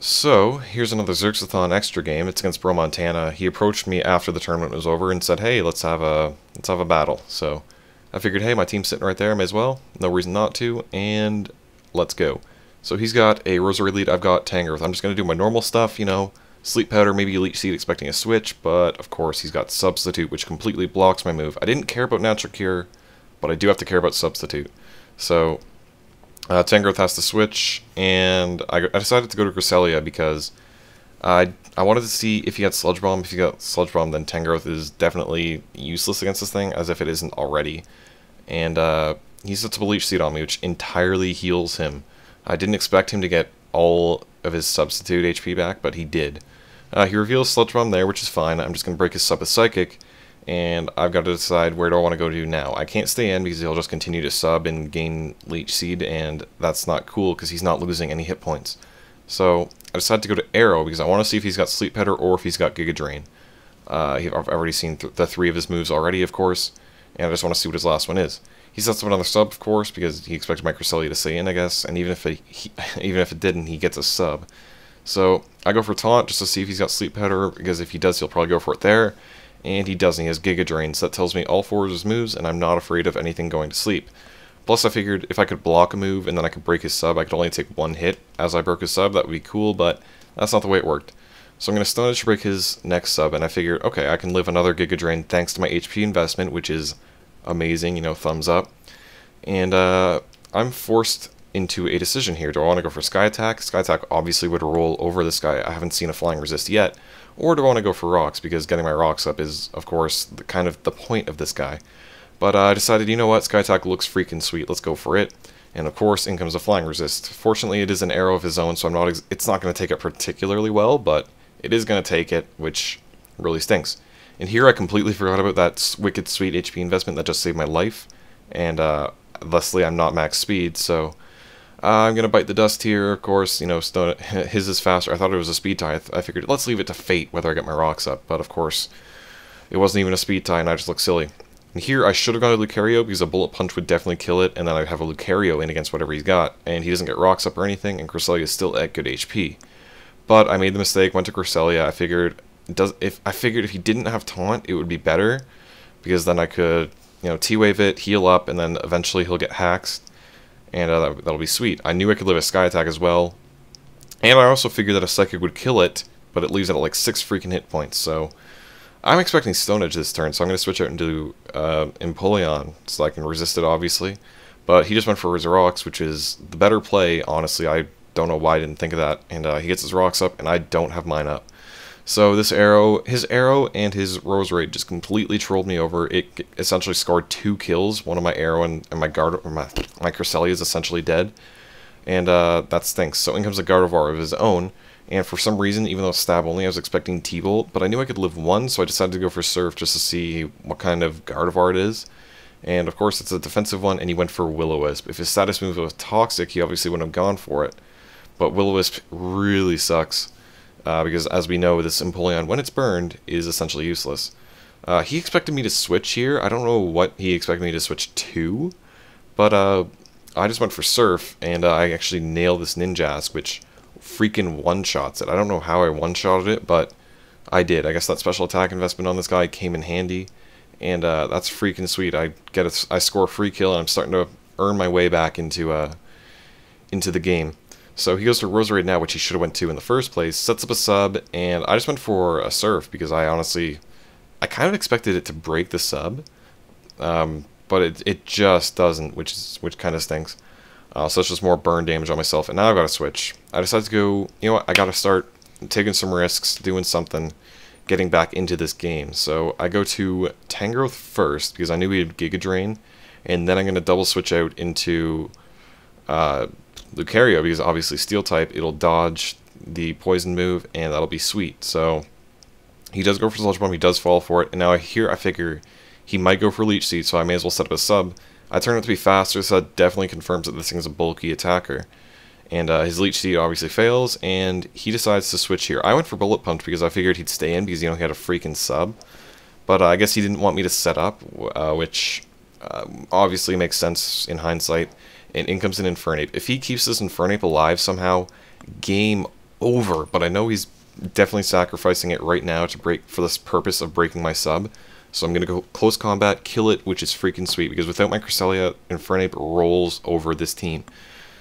So, here's another Xerxethon extra game. It's against BroMontana. He approached me after the tournament was over and said, "Hey, let's have a battle." So, I figured, hey, my team's sitting right there, may as well. No reason not to, and let's go. So he's got a Rosary lead, I've got Tangrowth. I'm just going to do my normal stuff, Sleep Powder, maybe Elite Seed expecting a switch, but of course he's got Substitute, which completely blocks my move. I didn't care about Natural Cure, but I do have to care about Substitute. So, Tangrowth has to switch, and I decided to go to Cresselia because I wanted to see if he had Sludge Bomb. If he got Sludge Bomb, then Tangrowth is definitely useless against this thing, as if it isn't already. And he sets a Leech Seed on me, which entirely heals him. I didn't expect him to get all of his Substitute HP back, but he did. He reveals Sludge Bomb there, which is fine. I'm just going to break his sub with Psychic, and I've got to decide where do I want to go to now. I can't stay in because he'll just continue to sub and gain Leech Seed, and that's not cool because he's not losing any hit points. So I decided to go to Arrow because I want to see if he's got Sleep Powder or if he's got Giga Drain. I've already seen the three of his moves already, of course, and I just want to see what his last one is. He sets up another sub, of course, because he expected my Cresselia to stay in, I guess, and even if it didn't, he gets a sub. So I go for Taunt just to see if he's got Sleep Powder, because if he does, he'll probably go for it there. And he doesn't. He has Giga Drain, so that tells me all four of his moves, and I'm not afraid of anything going to sleep. Plus, I figured if I could block a move and then I could break his sub, I could only take one hit as I broke his sub. That would be cool, but that's not the way it worked. So I'm going to Stone Edge to break his next sub, and I figured, okay, I can live another Giga Drain thanks to my HP investment, which is amazing, thumbs up. And I'm forced into a decision here. Do I want to go for Sky Attack? Sky Attack obviously would roll over this guy. I haven't seen a Flying Resist yet. Or do I want to go for Rocks? Because getting my Rocks up is, of course, kind of the point of this guy. But I decided, you know what, Sky Attack looks freaking sweet. Let's go for it. And of course, in comes a Flying Resist. Fortunately, it is an arrow of his own, so it's not going to take it particularly well, but it is going to take it, which really stinks. And here I completely forgot about that wicked sweet HP investment that just saved my life. And thusly, I'm not max speed, so I'm going to bite the dust here, of course. His is faster. I thought it was a speed tie. I figured, let's leave it to fate whether I get my rocks up. But of course, it wasn't even a speed tie, and I just look silly. And here, I should have gone to Lucario, because a Bullet Punch would definitely kill it, and then I'd have a Lucario in against whatever he's got. And he doesn't get rocks up or anything, and Cresselia is still at good HP. But I made the mistake, went to Cresselia. I figured if he didn't have Taunt, it would be better, because then I could, T-Wave it, heal up, and then eventually he'll get Haxed. And that'll be sweet. I knew I could live a Sky Attack as well. And I also figured that a Psychic would kill it, but it leaves it at like 6 freaking hit points. So I'm expecting Stone Edge this turn, so I'm going to switch out into Empoleon so I can resist it, obviously. But he just went for his Rocks, which is the better play, honestly. I don't know why I didn't think of that. And he gets his Rocks up, and I don't have mine up. So this arrow, his arrow and his Rosary just completely trolled me over. It essentially scored 2 kills. One of my arrow and my Cresselia is essentially dead. And that stinks. So in comes a Gardevoir of his own. And for some reason, even though it's stab only, I was expecting T-Bolt. But I knew I could live 1, so I decided to go for Surf just to see what kind of Gardevoir it is. And of course, it's a defensive one, and he went for Will-O-Wisp. If his status move was Toxic, he obviously wouldn't have gone for it. But Will-O-Wisp really sucks. Because, as we know, this Empoleon, when it's burned, is essentially useless. He expected me to switch here. I don't know what he expected me to switch to, but I just went for Surf, and I actually nailed this Ninjask, which freaking one-shots it. I don't know how I one-shotted it, but I did. I guess that special attack investment on this guy came in handy, and that's freaking sweet. I score a free kill, and I'm starting to earn my way back into the game. So he goes to Rosary now, which he should have went to in the first place, sets up a sub, and I just went for a Surf because I kind of expected it to break the sub, but it just doesn't, which kind of stinks. So it's just more burn damage on myself, and now I've got to switch. I decided to go, you know what, I got to start taking some risks, doing something, getting back into this game. So I go to Tangrowth first because I knew he had Giga Drain, and then I'm going to double switch out into Lucario, because obviously Steel type, it'll dodge the poison move, and that'll be sweet. So he does go for Sludge Bomb, he does fall for it, and now I figure he might go for Leech Seed, so I may as well set up a sub. I turn it to be faster, so that definitely confirms that this thing is a bulky attacker. And his Leech Seed obviously fails, and he decides to switch here. I went for Bullet Punch because I figured he'd stay in because he had a freaking sub. But I guess he didn't want me to set up, which obviously makes sense in hindsight. And in comes an Infernape. If he keeps this Infernape alive somehow, game over, but I know he's definitely sacrificing it right now to break for this purpose of breaking my sub. So I'm going to go close combat, kill it, which is freaking sweet, because without my Cresselia, Infernape rolls over this team.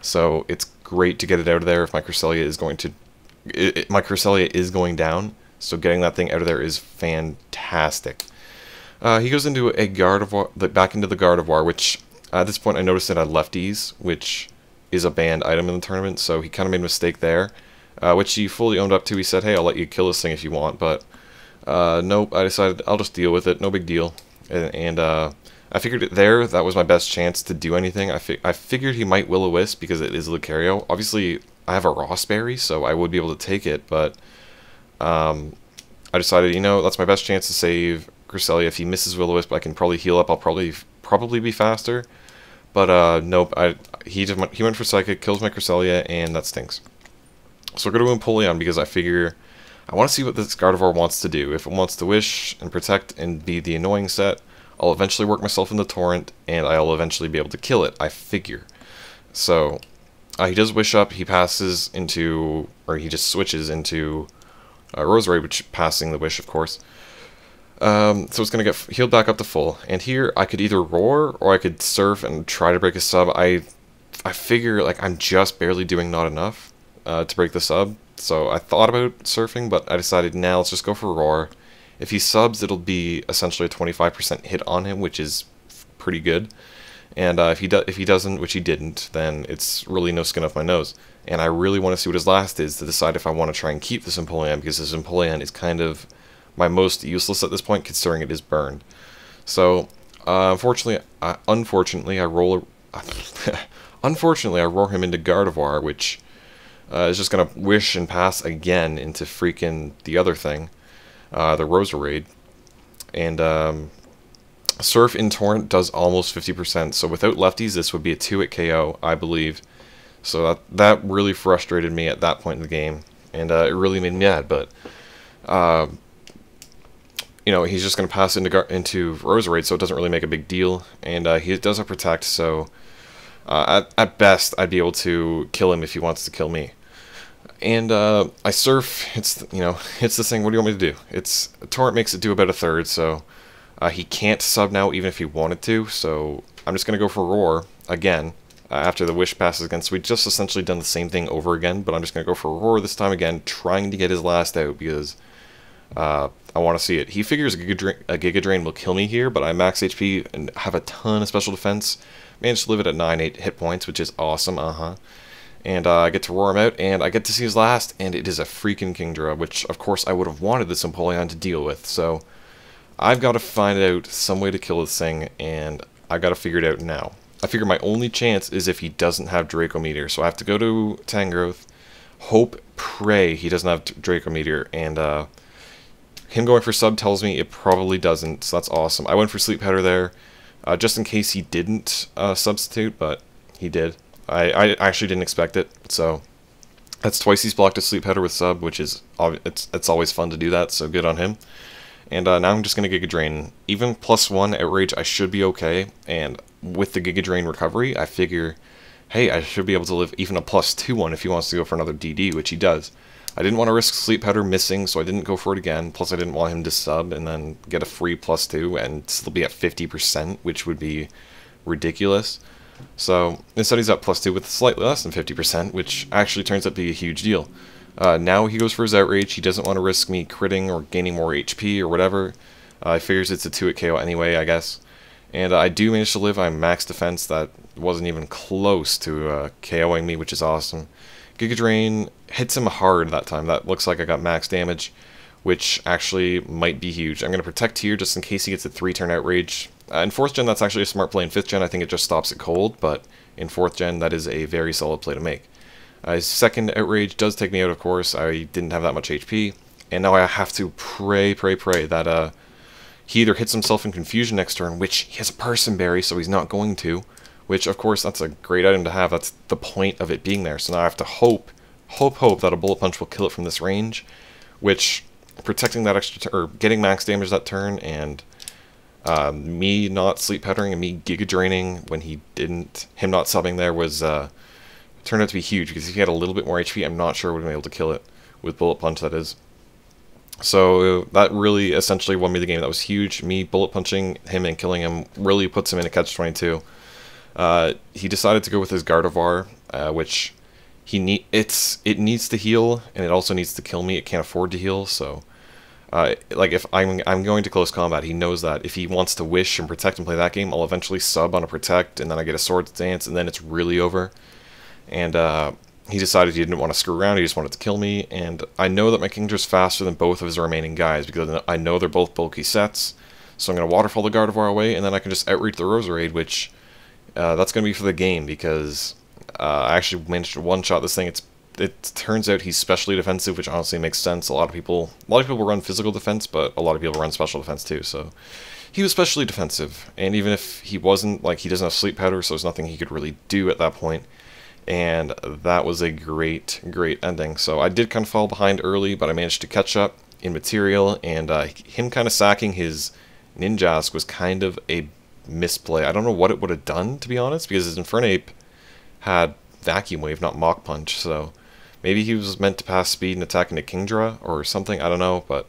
So it's great to get it out of there if my Cresselia is going to... my Cresselia is going down, so getting that thing out of there is fantastic. He goes into a Gardevoir, back into the Gardevoir, which at this point I noticed it had lefties, which is a banned item in the tournament, so he kind of made a mistake there, which he fully owned up to. He said, hey, I'll let you kill this thing if you want, but nope, I decided I'll just deal with it, no big deal. And I figured it there, that was my best chance to do anything. I figured he might Will-O-Wisp because it is Lucario. Obviously, I have a Rossberry, so I would be able to take it, but I decided, you know, that's my best chance to save Cresselia. If he misses Will-O-Wisp, I can probably heal up. I'll probably be faster. But nope, he went for Psychic, kills my Cresselia, and that stinks. So we're going to Empoleon because I figure I want to see what this Gardevoir wants to do. If it wants to Wish and Protect and be the annoying set, I'll eventually work myself into Torrent, and I'll eventually be able to kill it, I figure. So he does Wish Up, he passes into, or he just switches into Roserade, which passing the Wish, of course. So it's going to get healed back up to full. And here, I could either Roar, or I could Surf and try to break a sub. I figure, like, I'm just barely doing not enough to break the sub. So I thought about Surfing, but I decided, now let's just go for Roar. If he subs, it'll be essentially a 25% hit on him, which is pretty good. And if he doesn't, which he didn't, then it's really no skin off my nose. And I really want to see what his last is to decide if I want to try and keep this Empoleon, because this Empoleon is kind of my most useless at this point, considering it is burned. So, unfortunately, I roar him into Gardevoir, which is just gonna Wish and pass again into freaking the other thing, the Roserade, and Surf in Torrent does almost 50%. So without lefties, this would be a 2-hit KO, I believe. So that really frustrated me at that point in the game, and it really made me mad. But you know, he's just going to pass into Roserade, so it doesn't really make a big deal. And he does have Protect, so at best, I'd be able to kill him if he wants to kill me. And I Surf. It's, you know, it's this thing. What do you want me to do? It's Torrent makes it do about a third, so he can't sub now, even if he wanted to. So I'm just going to go for Roar again after the Wish passes again. So we just essentially done the same thing over again, but I'm just going to go for Roar this time again, trying to get his last out because I want to see it. He figures a Giga Drain will kill me here, but I max HP and have a ton of special defense. Managed to live it at 9-8 hit points, which is awesome, And I get to roar him out, and I get to see his last, and it is a freaking Kingdra, which, of course, I would have wanted this Empoleon to deal with. So I've got to find out some way to kill this thing, and I got to figure it out now. I figure my only chance is if he doesn't have Draco Meteor, so I have to go to Tangrowth, hope, pray he doesn't have Draco Meteor, and him going for sub tells me it probably doesn't, so that's awesome. I went for Sleep Powder there, just in case he didn't substitute, but he did. I actually didn't expect it, so that's twice he's blocked a Sleep Powder with sub, which is, it's always fun to do that, so good on him. And now I'm just going to Giga Drain. Even +1 Outrage, I should be okay, and with the Giga Drain recovery, I figure, hey, I should be able to live even a +2 one if he wants to go for another DD, which he does. I didn't want to risk Sleep Powder missing, so I didn't go for it again. Plus, I didn't want him to sub and then get a free +2 and still be at 50%, which would be ridiculous. So instead, he's at +2 with slightly less than 50%, which actually turns out to be a huge deal. Now he goes for his Outrage. He doesn't want to risk me critting or gaining more HP or whatever. He figures it's a 2-hit KO anyway, I guess. And I do manage to live. I'm max defense. That wasn't even close to KOing me, which is awesome. Giga Drain hits him hard that time. That looks like I got max damage, which actually might be huge. I'm going to Protect here just in case he gets a 3-turn Outrage. In 4th gen, that's actually a smart play. In 5th gen, I think it just stops it cold, but in 4th gen, that is a very solid play to make. His second Outrage does take me out, of course. I didn't have that much HP, and now I have to pray that he either hits himself in Confusion next turn, which he has a Person Berry, so he's not going to, which, of course, that's a great item to have. That's the point of it being there. So now I have to hope that a Bullet Punch will kill it from this range, which, protecting that extra or getting max damage that turn, and me not Sleep Powdering and me Giga Draining when he didn't, him not subbing there was turned out to be huge, because if he had a little bit more HP, I'm not sure I would have been able to kill it with bullet punch, that is. So that really essentially won me the game. That was huge. Me bullet punching him and killing him really puts him in a catch-22. He decided to go with his Gardevoir, which it needs to heal, and it also needs to kill me. It can't afford to heal, so like if I'm going to close combat, he knows that if he wants to wish and protect and play that game, I'll eventually sub on a protect, and then I get a sword dance, and then it's really over. And he decided he didn't want to screw around, he just wanted to kill me, and I know that my Kingdra's faster than both of his remaining guys, because I know they're both bulky sets, so I'm going to Waterfall the Gardevoir away, and then I can just outreach the Roserade, which, that's going to be for the game, because I actually managed to one-shot this thing. It turns out he's specially defensive, which honestly makes sense. A lot of people run physical defense, but a lot of people run special defense too, so he was specially defensive, and even if he wasn't, like, he doesn't have sleep powder, so there's nothing he could really do at that point. And that was a great, great ending. So I did kind of fall behind early, but I managed to catch up in material, and him kind of sacking his Ninjask was kind of a misplay. I don't know what it would have done, to be honest, because his Infernape had Vacuum Wave, not Mach Punch, so maybe he was meant to pass speed and attack into Kingdra or something, I don't know, but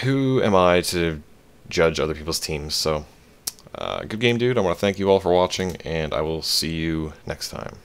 who am I to judge other people's teams? So good game, dude. I want to thank you all for watching, and I will see you next time.